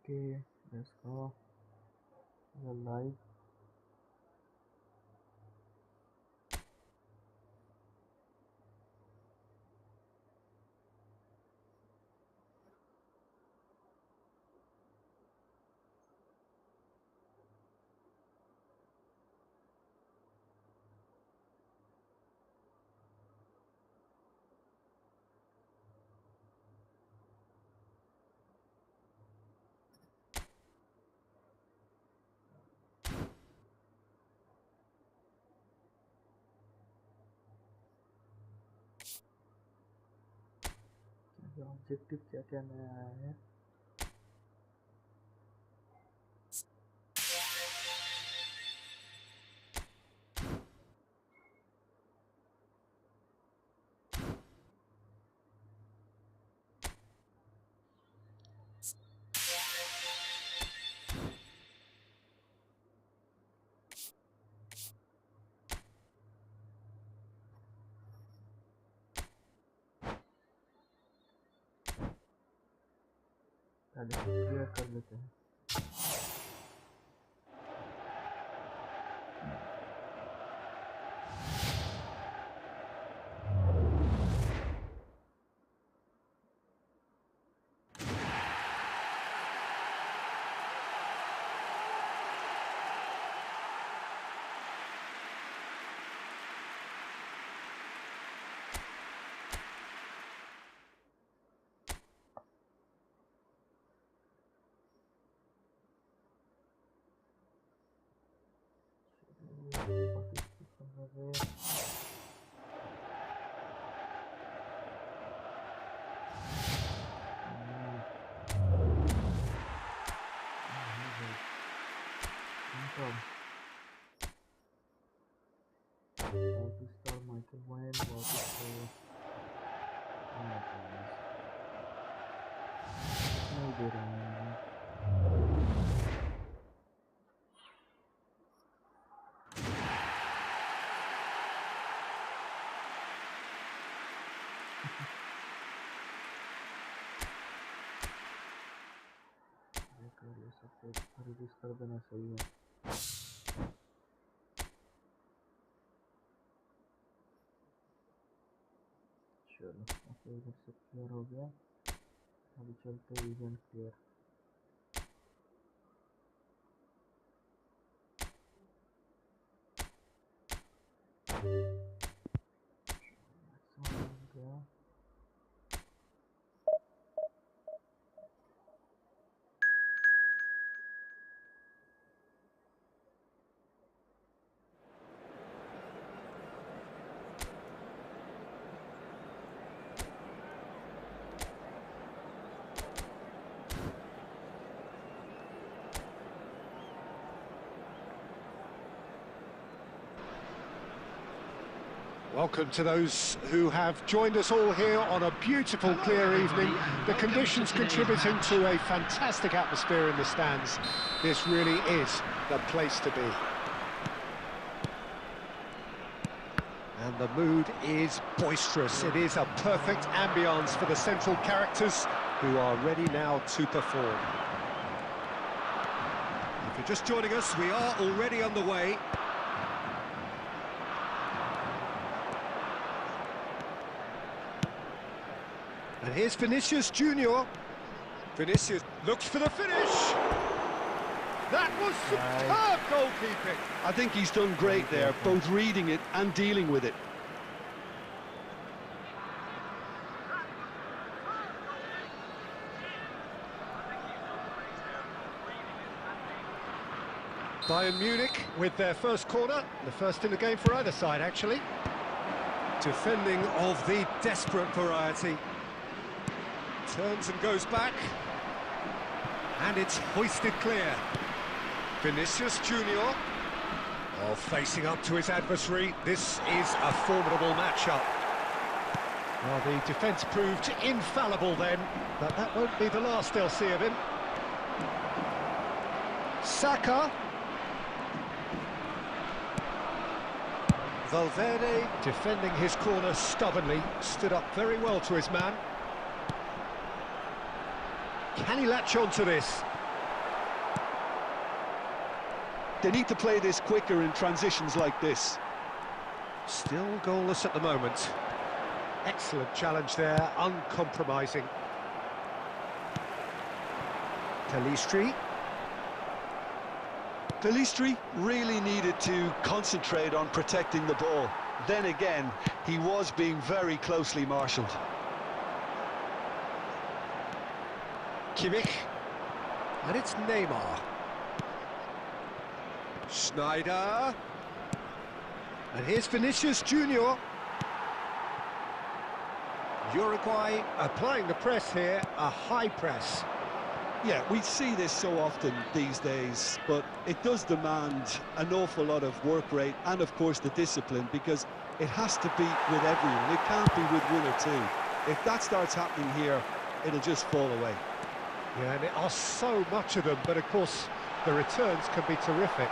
Okay, let's go. We're live. Objective क्या क्या नया आया है? पहले क्लियर कर लेते हैं। दे रहे हैं ये सब रिलीज कर देना सही है। चलो ओके, इधर से क्लियर हो गया। अभी चलते हैं event clear. Welcome to those who have joined us all here on a beautiful, clear evening. The conditions contributing to a fantastic atmosphere in the stands. This really is the place to be. And the mood is boisterous. It is a perfect ambience for the central characters who are ready now to perform. If you're just joining us, we are already on the way. And here's Vinicius Junior. Vinicius looks for the finish. That was superb goalkeeping. I think he's done great there, both reading it and dealing with it. Bayern Munich with their first corner, the first in the game for either side, actually. Defending of the desperate variety. Turns and goes back, and it's hoisted clear. Vinicius Junior, facing up to his adversary. This is a formidable matchup. Well, the defence proved infallible then, but that won't be the last they'll see of him. Saka. Valverde defending his corner stubbornly, stood up very well to his man. Can he latch on to this? They need to play this quicker in transitions like this. Still goalless at the moment. Excellent challenge there, uncompromising. Pelistri. Pelistri really needed to concentrate on protecting the ball. Then again, he was being very closely marshalled. Kimmich. And it's Neymar. Schneider. And here's Vinicius Junior. Uruguay applying the press here, a high press. Yeah, we see this so often these days, but it does demand an awful lot of work rate and, of course, the discipline, because it has to be with everyone. It can't be with one or two. If that starts happening here, it'll just fall away. Yeah, and there are so much of them, but of course, the returns can be terrific.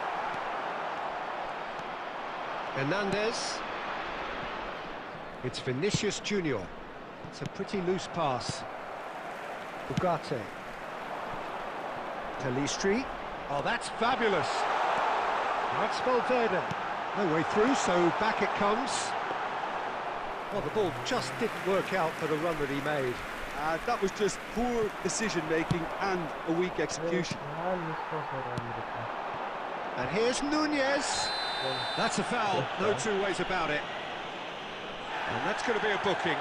Hernandez. It's Vinicius Junior. It's a pretty loose pass. Ugarte. Pelistri. Oh, that's fabulous. That's Valverde. No way through, so back it comes. Well, the ball just didn't work out for the run that he made. That was just poor decision-making and a weak execution. And here's Nunez. That's a foul, no two ways about it. And that's going to be a booking.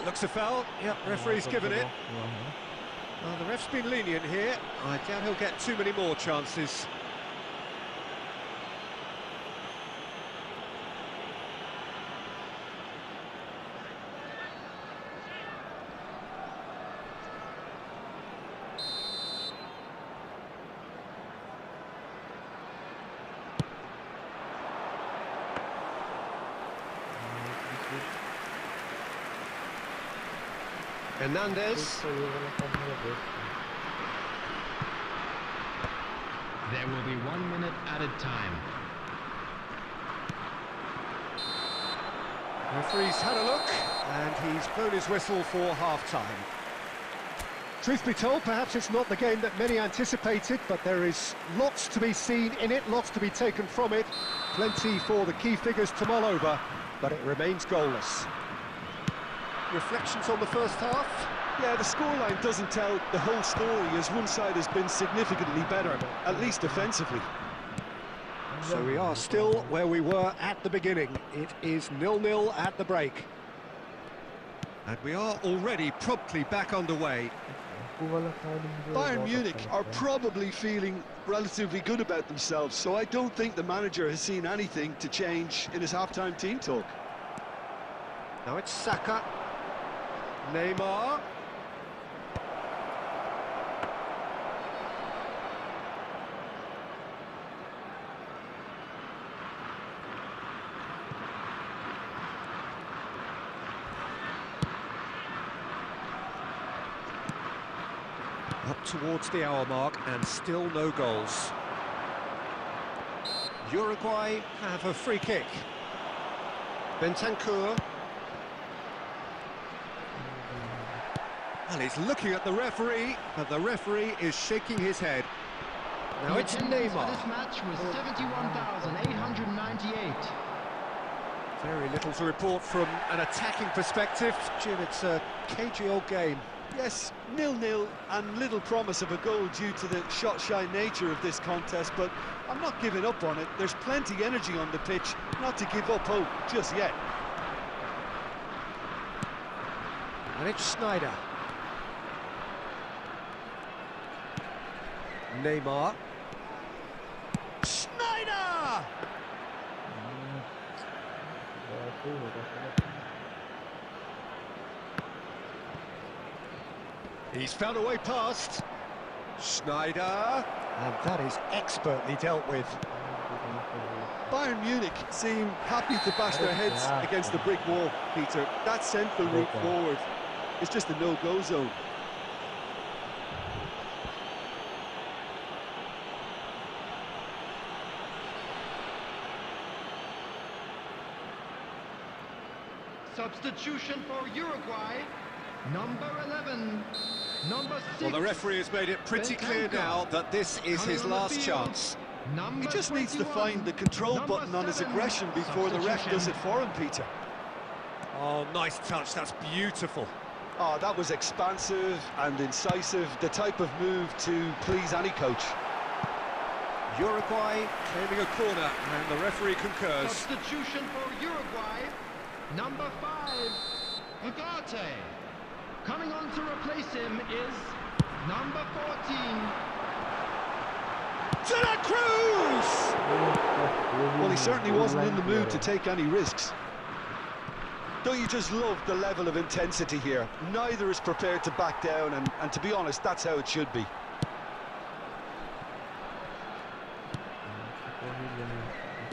Looks a foul. Yep, referee's given it. Well, the ref's been lenient here. I doubt he'll get too many more chances. Hernandez. There will be 1 minute added time. Referee's had a look, and he's blown his whistle for half-time. Truth be told, perhaps it's not the game that many anticipated, but there is lots to be seen in it, lots to be taken from it. Plenty for the key figures to mull over, but it remains goalless. Reflections on the first half? Yeah, the scoreline doesn't tell the whole story, as one side has been significantly better, at least offensively. So we are still where we were at the beginning. It is 0-0 at the break. And we are already promptly back underway. Bayern Munich are probably feeling relatively good about themselves, so I don't think the manager has seen anything to change in his half-time team talk. Now it's Saka. Neymar. Up towards the hour mark and still no goals. Uruguay have a free kick. Bentancur. Well, he's looking at the referee, but the referee is shaking his head. Now it's Neymar. This match was 71,898. Very little to report from an attacking perspective. Jim, it's a cagey old game. Yes, 0-0 and little promise of a goal due to the shot-shy nature of this contest, but I'm not giving up on it. There's plenty energy on the pitch, not to give up hope just yet. And it's Schneider. Neymar. Schneider! He's found a way past. Schneider. And that is expertly dealt with. Bayern Munich seem happy to bash their heads against the brick wall, Peter. That central route forward is just a no-go zone. Substitution for Uruguay, number 11, number 6. Well, the referee has made it pretty clear now that this is his last chance. He just needs to find the control button on his aggression before the ref does it for him, Peter. Oh, nice touch, that's beautiful. Oh, that was expansive and incisive, the type of move to please any coach. Uruguay claiming a corner, and the referee concurs. Substitution for Uruguay, number 5, Ugarte. Coming on to replace him is number 14. De la Cruz! Well, he certainly wasn't in the mood to take any risks. Don't you just love the level of intensity here? Neither is prepared to back down, and to be honest, that's how it should be.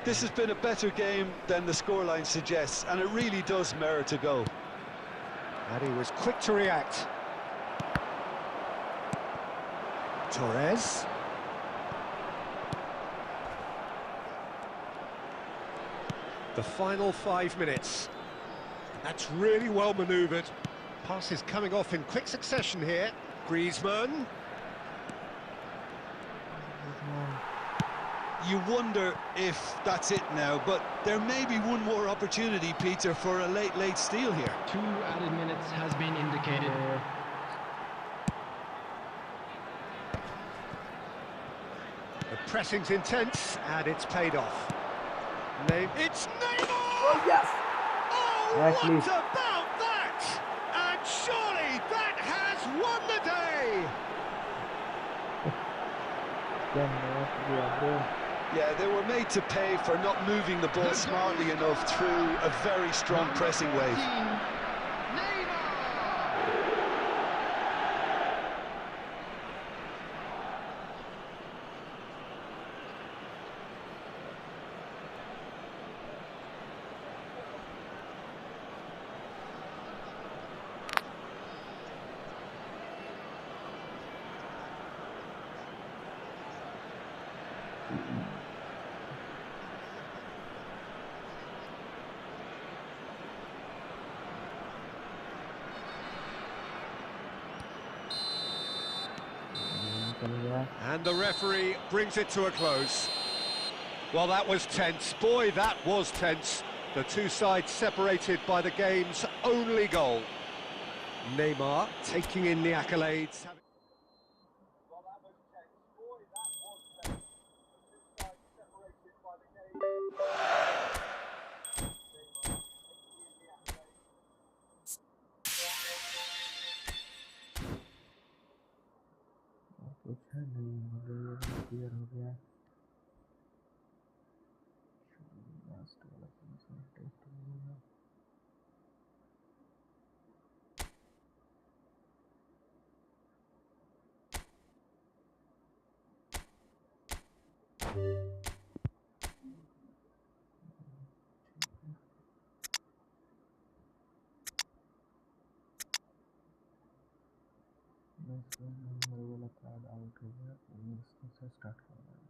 This has been a better game than the scoreline suggests, and it really does merit a goal. And he was quick to react. Torres. The final 5 minutes. That's really well manoeuvred. Passes coming off in quick succession here. Griezmann. You wonder if that's it now, but there may be one more opportunity, Peter, for a late steal here. 2 added minutes has been indicated. The pressing's intense, and it's paid off. It's Neymar! Oh, yes! Oh, Actually. what about that? And surely that has won the day! Yeah, they were made to pay for not moving the ball smartly enough through a very strong pressing wave. And the referee brings it to a close. Well, that was tense. Boy, that was tense. The two sides separated by the game's only goal. Neymar taking in the accolades. Well, that was tense. Boy, that was tense. The two sides separated by the game's कुछ नहीं clear हो गया last वाला test हो गया मेरे वाला card out हो गया इसको से स्टार्ट करना है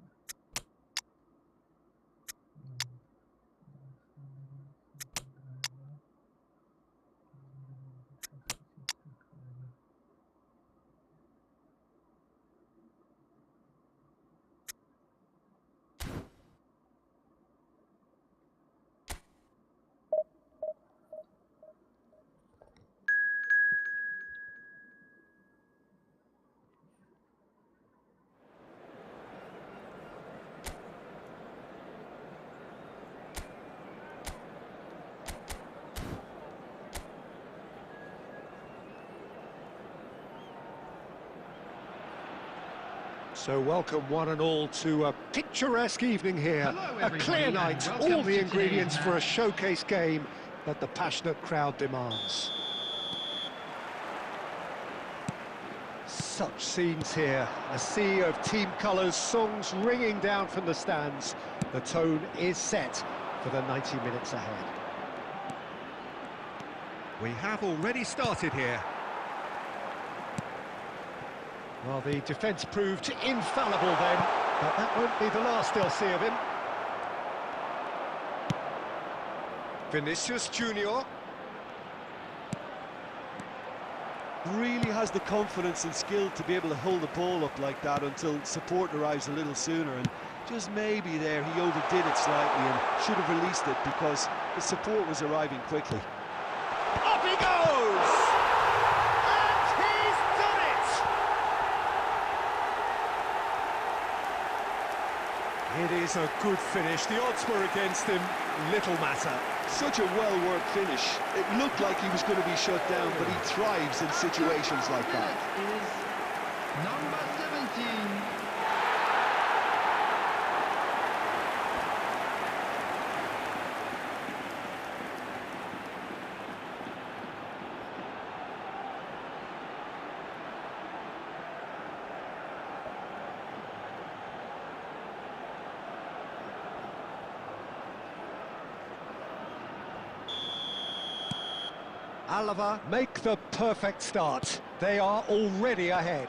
So welcome one and all to a picturesque evening here. Hello, a clear night, welcome all the to ingredients today's for a showcase game that the passionate crowd demands. Such scenes here, a sea of team colours, songs ringing down from the stands. The tone is set for the 90 minutes ahead. We have already started here. Well, the defence proved infallible then, but that won't be the last they'll see of him. Vinicius Junior. Really has the confidence and skill to be able to hold the ball up like that until support arrives a little sooner, and just maybe there he overdid it slightly and should have released it because the support was arriving quickly. Up he goes! And he's done it! It is a good finish. The odds were against him, little matter. Such a well-worked finish. It looked like he was going to be shut down, but he thrives in situations like that. Is number 17. Alava make the perfect start. They are already ahead.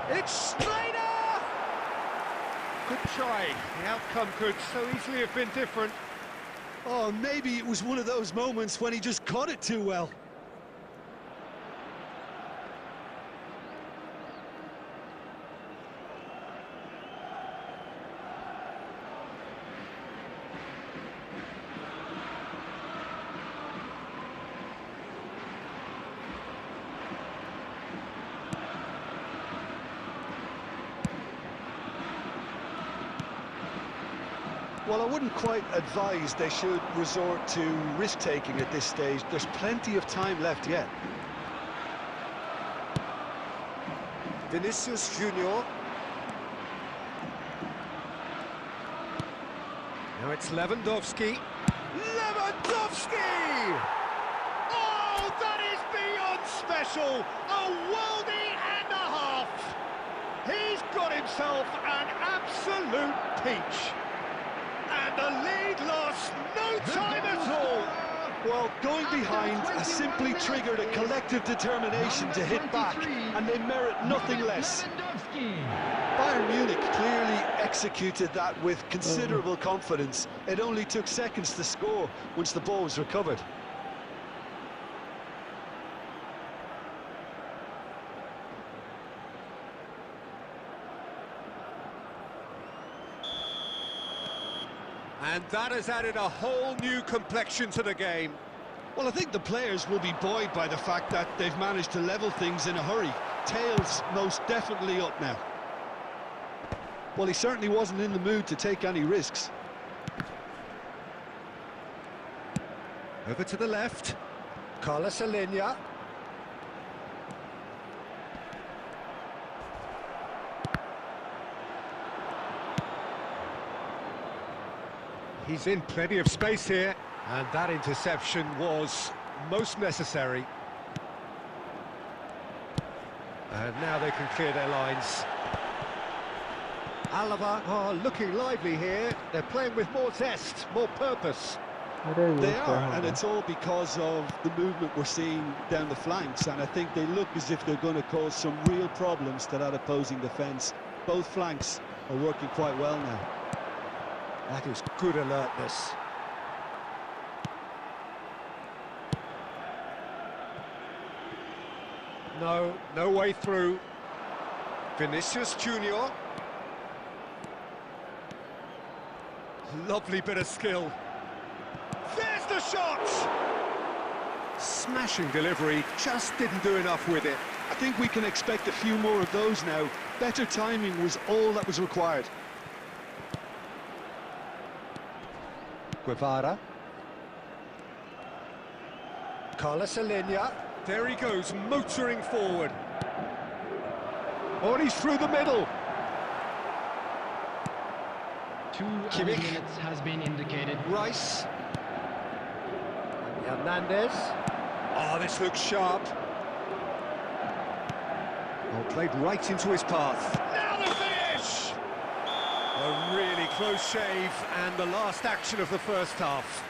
It's Schneider! Good try. The outcome could so easily have been different. Oh, maybe it was one of those moments when he just caught it too well. Well, I wouldn't quite advise they should resort to risk-taking at this stage. There's plenty of time left yet. Vinicius Junior. Now it's Lewandowski. Lewandowski! Oh, that is beyond special! A worldie and a half! He's got himself an absolute peach. And the lead lost no time at all. Well, going behind simply triggered a collective determination to hit back, and they merit nothing less. Bayern Munich clearly executed that with considerable confidence. It only took seconds to score once the ball was recovered. And that has added a whole new complexion to the game. Well, I think the players will be buoyed by the fact that they've managed to level things in a hurry. Tails most definitely up now. Well, he certainly wasn't in the mood to take any risks. Over to the left. Carlos Alenia. He's in plenty of space here, and that interception was most necessary. And now they can clear their lines. Alava are looking lively here. They're playing with more zest, more purpose. They are, and it's all because of the movement we're seeing down the flanks, and I think they look as if they're going to cause some real problems to that opposing defence. Both flanks are working quite well now. That is good alertness. No way through. Vinicius Junior. Lovely bit of skill. There's the shot! Smashing delivery, just didn't do enough with it. I think we can expect a few more of those now. Better timing was all that was required. Guevara. Carlos Alenia. There he goes, motoring forward. Oh, and he's through the middle. 2 minutes has been indicated. Rice. Hernandez. Oh, this looks sharp. Oh, played right into his path. Now the finish! A really close shave, and the last action of the first half.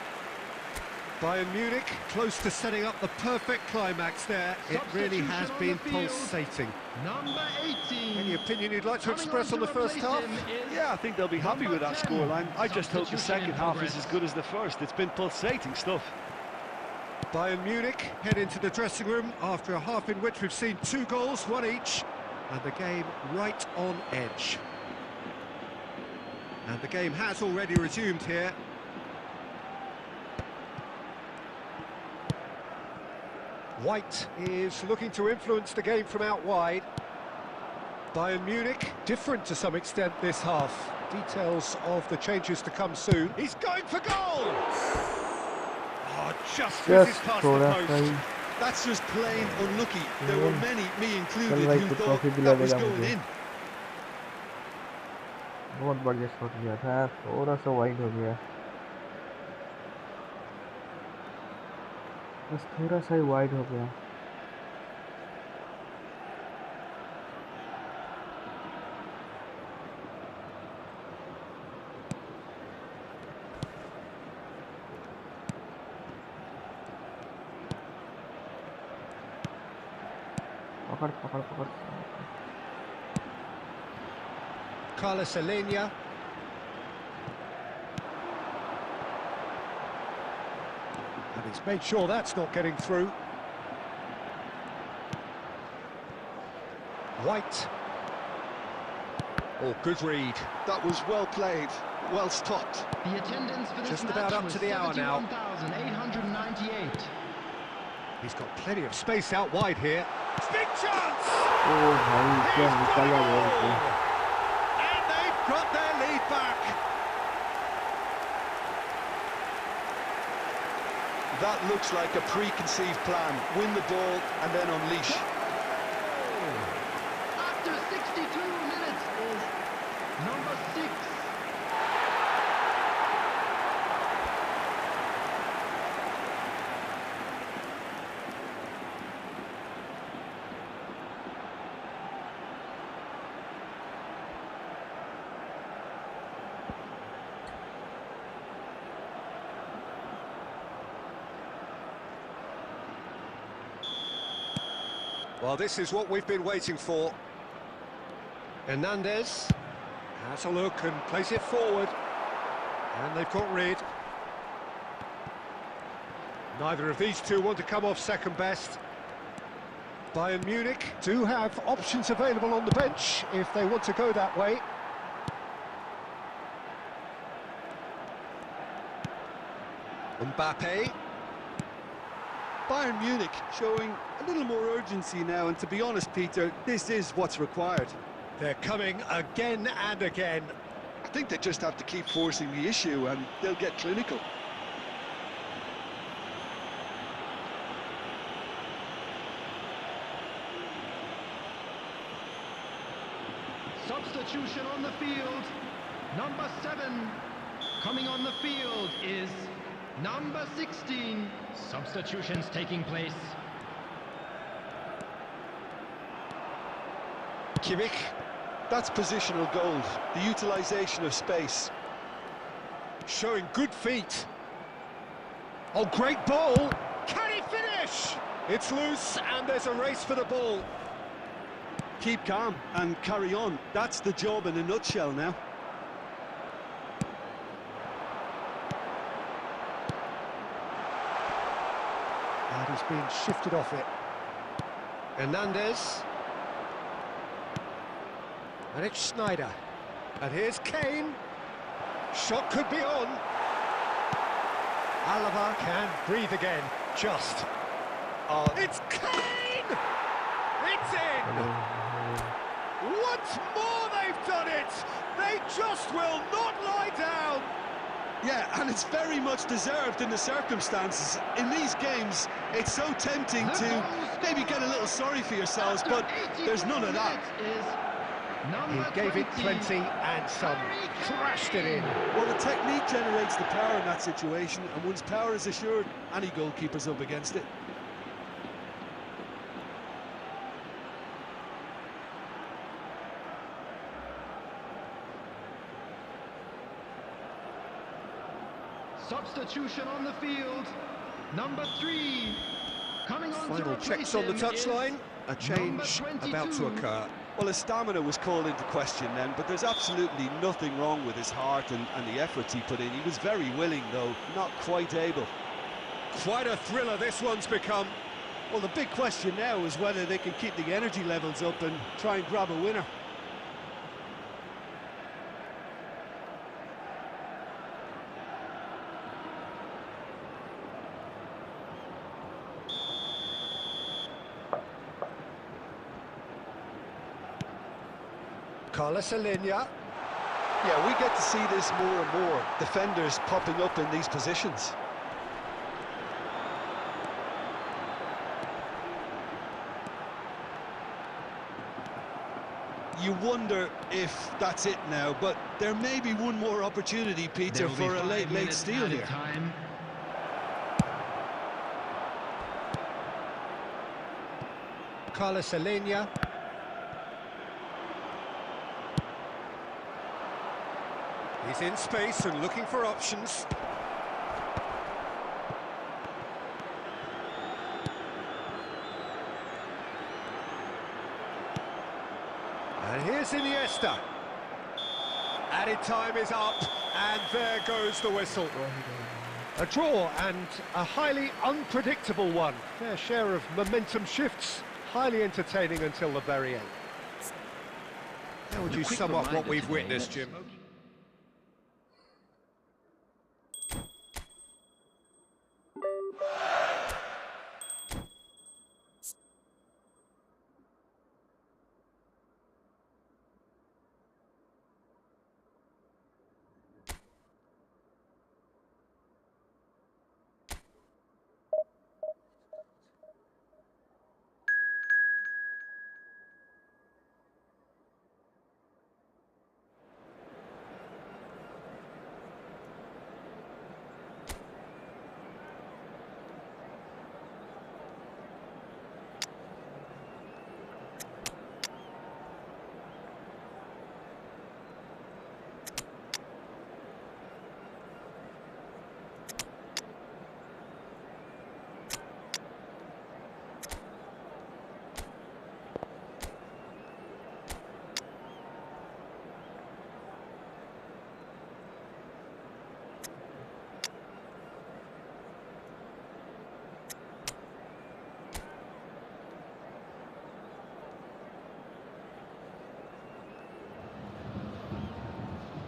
Bayern Munich close to setting up the perfect climax there. It really has been pulsating. Number 18. Any opinion you'd like to express on the first half? Yeah, I think they'll be happy with that scoreline. I just hope the second half is as good as the first. It's been pulsating stuff. Bayern Munich head into the dressing room after a half in which we've seen 2 goals, 1 each, and the game right on edge. And the game has already resumed here. White is looking to influence the game from out wide. Bayern Munich different to some extent this half. Details of the changes to come soon. He's going for goal! Oh, just misses past the post. That's just plain unlucky. There were many, me included, who thought that was going in. बहुत बढ़िया shot लिया था, थोड़ा सा wide हो गया, बस थोड़ा सा ही वाइड हो गया। पकड़ पकड़ पकड़ Carlos Alenia. And he's made sure that's not getting through. White. Oh, good read. That was well played, well stopped. The attendance for this Just match about up was to the hour now. 71,898. He's got plenty of space out wide here. Big chance! ओ भाई क्या निकाला ball को। And they've got their lead back. That looks like a preconceived plan. Win the ball and then unleash. After 62 minutes is number 6. Well, this is what we've been waiting for. Hernandez has a look and plays it forward. And they've got rid. Neither of these two want to come off second best. Bayern Munich do have options available on the bench if they want to go that way. Mbappe. Bayern Munich showing a little more urgency now, and to be honest, Peter, this is what's required. They're coming again and again. I think they just have to keep forcing the issue and they'll get clinical. Substitution on the field. Number 7 coming on the field is number 16. Substitutions taking place. Kimmich. That's positional gold, the utilisation of space. Showing good feet. Oh, great ball. Can he finish? It's loose and there's a race for the ball. Keep calm and carry on. That's the job in a nutshell now. And he's been shifted off it. Hernandez. And it's Snyder. And here's Kane. Shot could be on. Alaba can breathe again. Just. Oh, it's Kane! It's in! Once more they've done it! They just will not lie down! Yeah, and it's very much deserved in the circumstances. In these games, it's so tempting to maybe get a little sorry for yourselves, but there's none of that. Is Number He gave it 20 and some, thrashed it in. Well, the technique generates the power in that situation, and once power is assured, any goalkeeper's up against it. Substitution on the field. Number 3. Coming on Final checks on the touchline. A change about to occur. Well, his stamina was called into question then, but there's absolutely nothing wrong with his heart and the efforts he put in. He was very willing, though, not quite able. Quite a thriller this one's become. Well, the big question now is whether they can keep the energy levels up and try and grab a winner. Carlos Alenia. Yeah, we get to see this more and more, defenders popping up in these positions. You wonder if that's it now, but there may be one more opportunity, Peter, for a late steal here. Time. Carlos Alenia. He's in space and looking for options. And here's Iniesta. Added time is up, and there goes the whistle. A draw, and a highly unpredictable one. Fair share of momentum shifts, highly entertaining until the very end. How would you sum up what we've witnessed, Jim?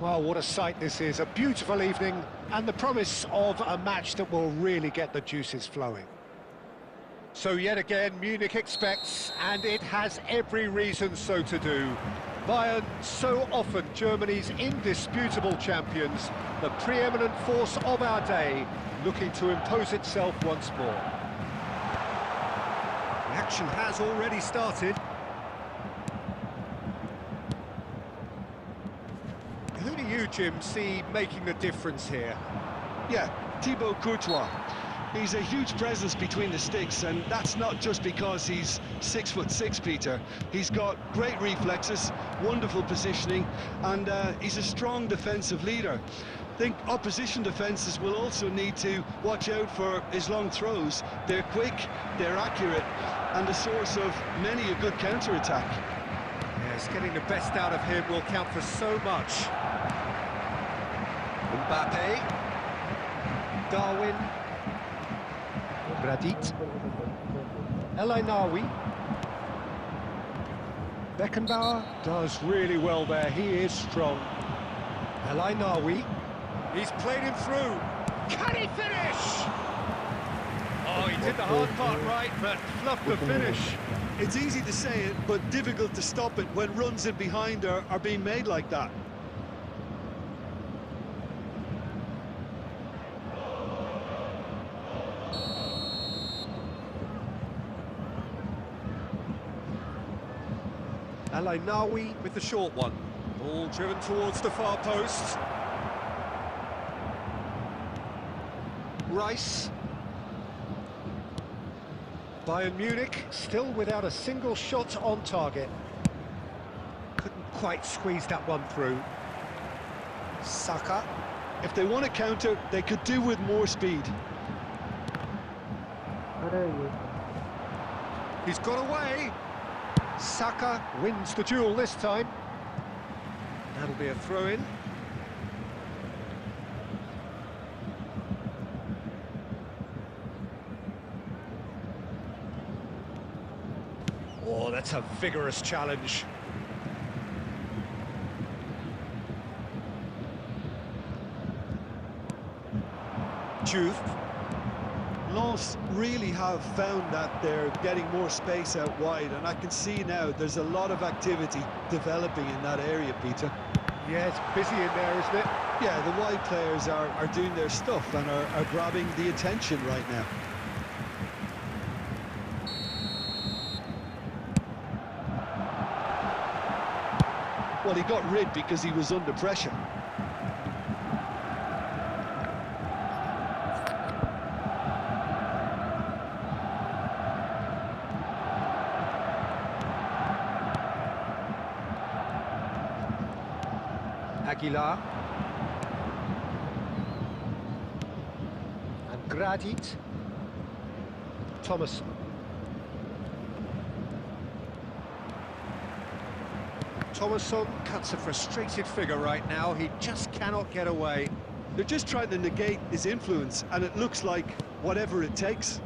Well, what a sight this is, a beautiful evening, and the promise of a match that will really get the juices flowing. So yet again, Munich expects, and it has every reason so to do. Bayern, so often Germany's indisputable champions, the preeminent force of our day, looking to impose itself once more. The action has already started. Who do you, Jim, see making the difference here? Yeah, Thibaut Courtois. He's a huge presence between the sticks, and that's not just because he's 6'6", Peter. He's got great reflexes, wonderful positioning, and he's a strong defensive leader. I think opposition defences will also need to watch out for his long throws. They're quick, they're accurate, and a source of many a good counter-attack. Yes, getting the best out of him will count for so much. Mbappe, Darwin, Bradit, El Ainaoui. Beckenbauer does really well there, he is strong. El Ainaoui, he's played him through. Can he finish? Oh, he did the hard part right, but fluffed the finish. It's easy to say it, but difficult to stop it when runs in behind are being made like that. Nawi with the short one. Ball driven towards the far post. Rice. Bayern Munich still without a single shot on target. Couldn't quite squeeze that one through. Saka. If they want to counter, they could do with more speed. अरे ये He's got away. Saka wins the duel this time. That'll be a throw-in. Oh, that's a vigorous challenge. Juve. Lens really have found that they're getting more space out wide, and I can see now there's a lot of activity developing in that area, Peter. Yeah, it's busy in there, isn't it? Yeah, the wide players are doing their stuff and are grabbing the attention right now. Well, he got rid because he was under pressure. Aguilar. And Gradit. Thomas. Thomasson cuts a frustrated figure right now. He just cannot get away. They're just trying to negate his influence, and it looks like whatever it takes.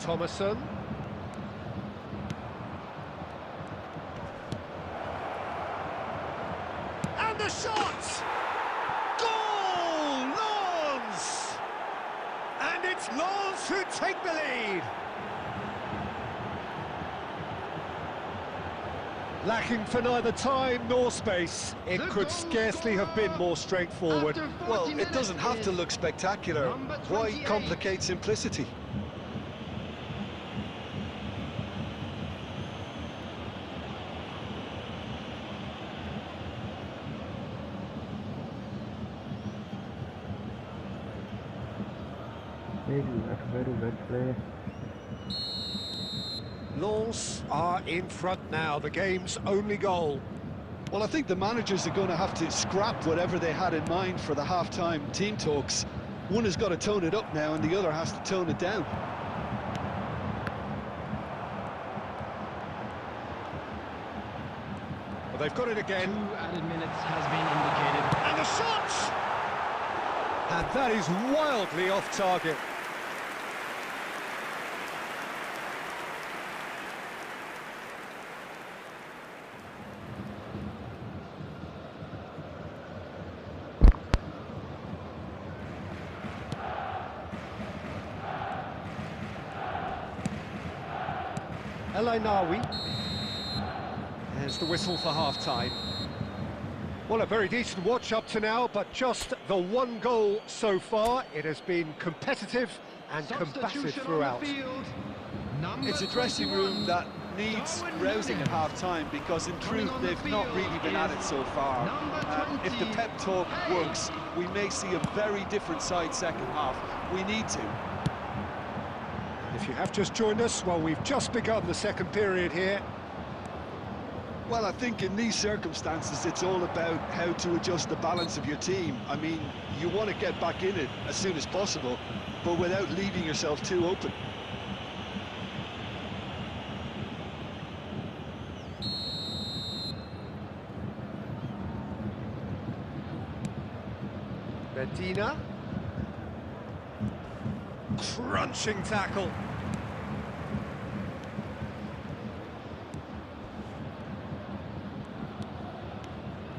Thomasson. And the shot! Goal! Lens! And it's Lens who take the lead. Lacking for neither time nor space. It could scarcely have been more straightforward. Well, it doesn't have to look spectacular. Why complicate simplicity? very bad play. Lens are in front now, the game's only goal. Well, I think the managers are going to have to scrap whatever they had in mind for the half-time team talks. One has got to tone it up now and the other has to tone it down. Well, they've got it again. 2 added minutes has been indicated. And the shot! And that is wildly off target. Nawi. There's the whistle for half-time. Well, a very decent watch up to now, but just the one goal so far. It has been competitive and combative throughout. It's a dressing room that needs rousing at half-time because, in truth, they've not really been at it so far. If the pep talk works, we may see a very different side second half. We need to. If you have just joined us, well, we've just begun the second period here. Well, I think in these circumstances, it's all about how to adjust the balance of your team. I mean, you want to get back in it as soon as possible, but without leaving yourself too open. Medina. Crunching tackle.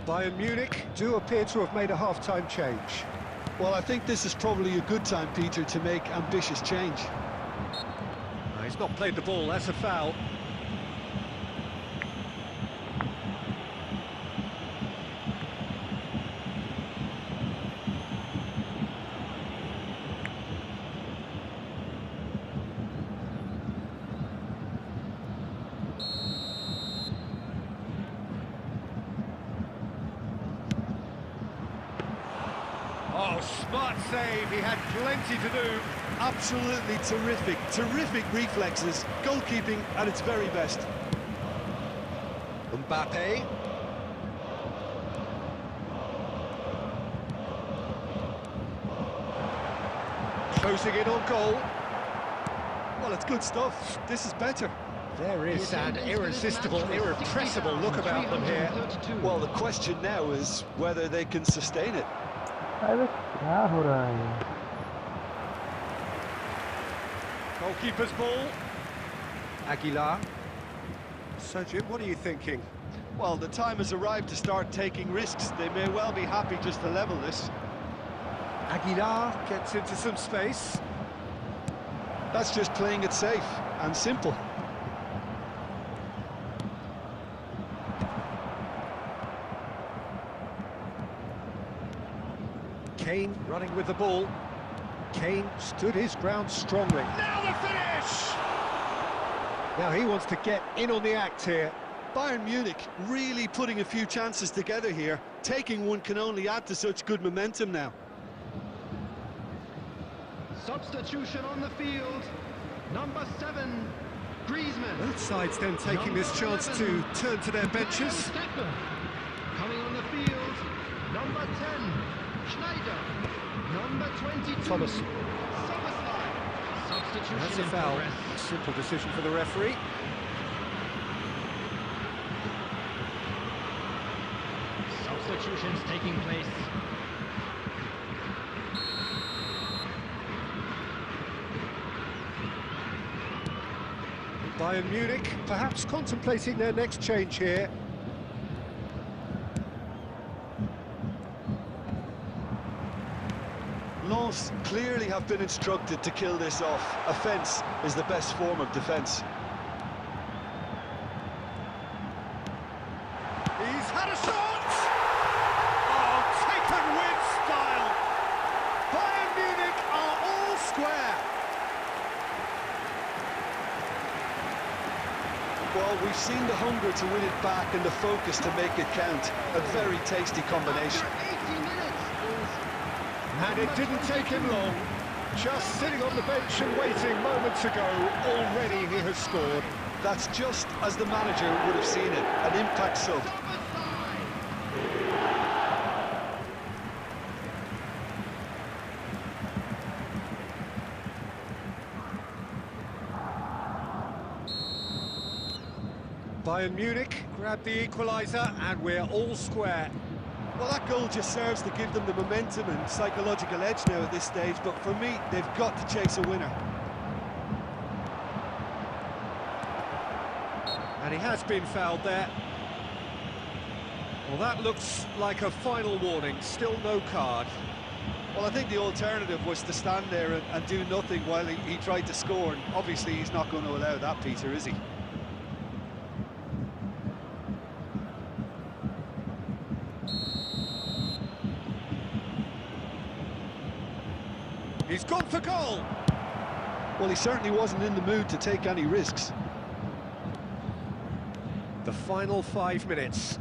Bayern Munich do appear to have made a half-time change. Well, I think this is probably a good time, Peter, to make ambitious change. He's not played the ball, that's a foul. Oh, smart save. He had plenty to do. Absolutely terrific, terrific reflexes. Goalkeeping at its very best. Mbappe. Closing in on goal. Well, it's good stuff. This is better. There is an irresistible, irrepressible look about them here. Well, the question now is whether they can sustain it. अरे क्या हो रहा है? Goalkeeper's ball. Aguilar. So, Jim, what are you thinking? Well, the time has arrived to start taking risks. They may well be happy just to level this. Aguilar gets into some space. That's just playing it safe and simple. Kane running with the ball. Kane stood his ground strongly. Now the finish! Now he wants to get in on the act here. Bayern Munich really putting a few chances together here. Taking one can only add to such good momentum now. Substitution on the field. Number 7, Griezmann. Both sides then taking this chance to turn to their benches. Coming on the field. Number 10, Schneider. Number 22, Thomas. Szoboszlai. Substitution That's a in foul. progress. Simple decision for the referee. Substitutions taking place. Bayern Munich perhaps contemplating their next change here. Lens clearly have been instructed to kill this off. Offence is the best form of defence. He's had a shot! Oh, taken with style! Bayern Munich are all square! Well, we've seen the hunger to win it back and the focus to make it count. A very tasty combination. After 80 minutes And it didn't take him long. Just sitting on the bench and waiting moments ago, already he has scored. That's just as the manager would have seen it. An impact sub. Bayern Munich grabbed the equaliser and we're all square. Well, that goal just serves to give them the momentum and psychological edge now at this stage, but for me, they've got to chase a winner. And he has been fouled there. Well, that looks like a final warning, still no card. Well, I think the alternative was to stand there and do nothing while he tried to score, and obviously he's not going to allow that, Peter, is he? He's gone for goal! Well, he certainly wasn't in the mood to take any risks. The final 5 minutes.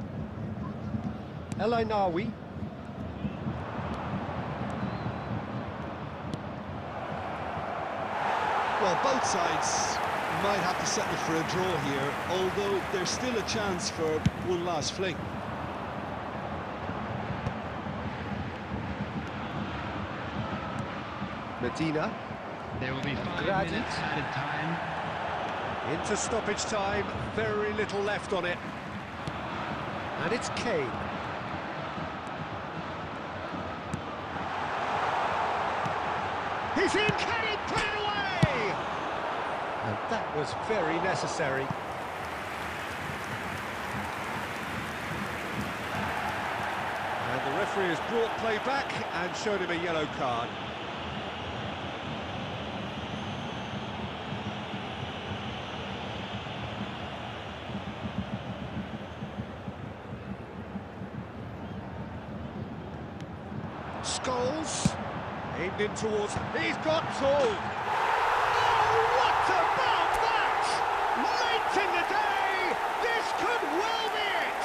El Ainaoui. Well, both sides might have to settle for a draw here, although there's still a chance for one last fling. Medina. There will be 5 Grady. minutes added time. Into stoppage time, very little left on it. And it's Kane. He's in, can he put it away? And that was very necessary. And the referee has brought play back and showed him a yellow card. Scholes, aimed in towards, he's got two! Oh, what about that? Late in the day, this could well be it!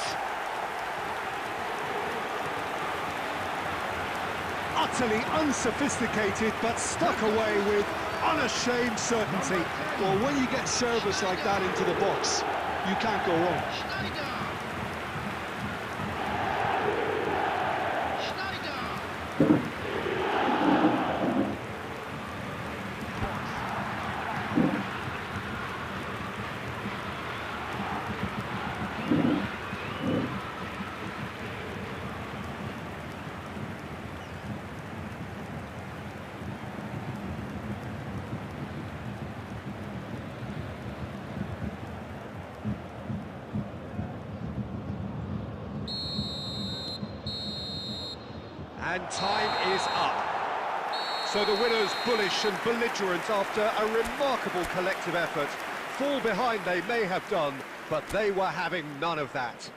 utterly unsophisticated, but stuck away with unashamed certainty. Well, when you get service like that into the box, you can't go wrong. Schneider. Schneider. And time is up. So the winners, bullish and belligerent after a remarkable collective effort. Fall behind they may have done, but they were having none of that.